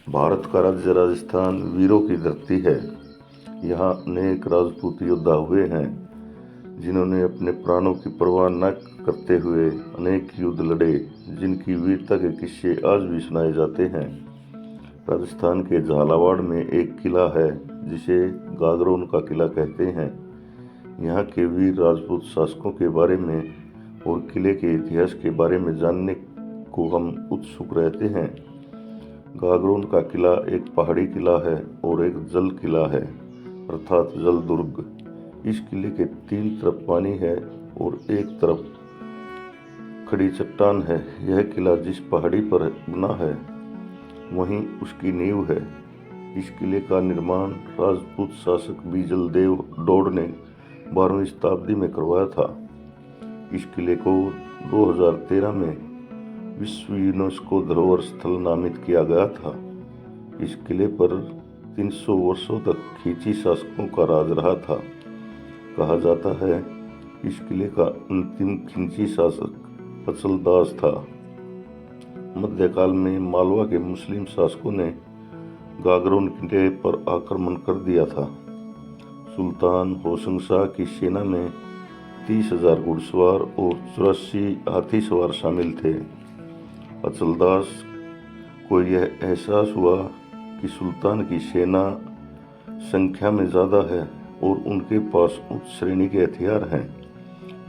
भारत का राज्य राजस्थान वीरों की धरती है। यहाँ अनेक राजपूत योद्धा हुए हैं जिन्होंने अपने प्राणों की परवाह न करते हुए अनेक युद्ध लड़े, जिनकी वीरता के किस्से आज भी सुनाए जाते हैं। राजस्थान के झालावाड़ में एक किला है जिसे गागरोन का किला कहते हैं। यहाँ के वीर राजपूत शासकों के बारे में और किले के इतिहास के बारे में जानने को हम उत्सुक रहते हैं। गागरोन का किला एक पहाड़ी किला है और एक जल किला है, अर्थात जल दुर्ग। इस किले के 3 तरफ पानी है और एक तरफ खड़ी चट्टान है। यह किला जिस पहाड़ी पर बना है वहीं उसकी नींव है। इस किले का निर्माण राजपूत शासक बीजल देव डोड ने 12वीं शताब्दी में करवाया था। इस किले को 2013 में विश्व यूनेस्को धरोहर स्थल नामित किया गया था। इस किले पर 300 वर्षों तक खींची शासकों का राज रहा था। कहा जाता है इस किले का अंतिम खींची शासक अचलदास था। मध्यकाल में मालवा के मुस्लिम शासकों ने गागरोन किले पर आक्रमण कर दिया था। सुल्तान होशंग शाह की सेना में 30,000 घुड़सवार और 84 हाथी सवार शामिल थे। अचलदास को यह एहसास हुआ कि सुल्तान की सेना संख्या में ज़्यादा है और उनके पास उच्च श्रेणी के हथियार हैं,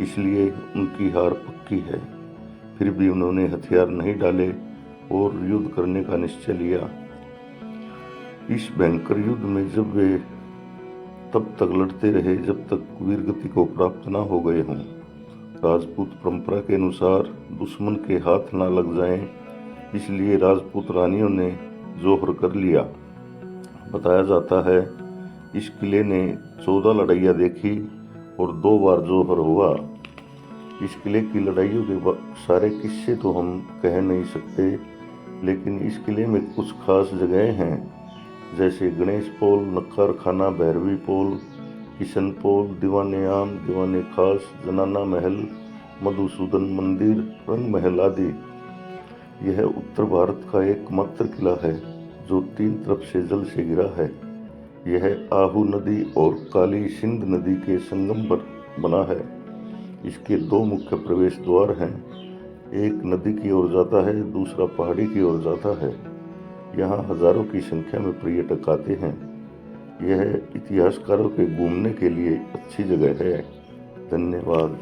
इसलिए उनकी हार पक्की है। फिर भी उन्होंने हथियार नहीं डाले और युद्ध करने का निश्चय लिया। इस भयंकर युद्ध में जब वे तब तक लड़ते रहे जब तक वीरगति को प्राप्त न हो गए हों। राजपूत परंपरा के अनुसार दुश्मन के हाथ न लग जाएं, इसलिए राजपूत रानियों ने जोहर कर लिया। बताया जाता है इस किले ने 14 लड़ाइयाँ देखी और 2 बार जोहर हुआ। इस किले की लड़ाइयों के सारे किस्से तो हम कह नहीं सकते, लेकिन इस किले में कुछ खास जगहें हैं, जैसे गणेश पोल, नक्कर खाना, भैरवी पोल, किशन पोल, दीवाने आम, दीवाने खास, जनाना महल, मधुसूदन मंदिर, रंग महल आदि। यह उत्तर भारत का एकमात्र किला है जो 3 तरफ से जल से घिरा है। यह आहू नदी और काली सिंध नदी के संगम पर बना है। इसके 2 मुख्य प्रवेश द्वार हैं, एक नदी की ओर जाता है, दूसरा पहाड़ी की ओर जाता है। यहाँ हजारों की संख्या में पर्यटक आते हैं। यह इतिहासकारों के घूमने के लिए अच्छी जगह है। धन्यवाद।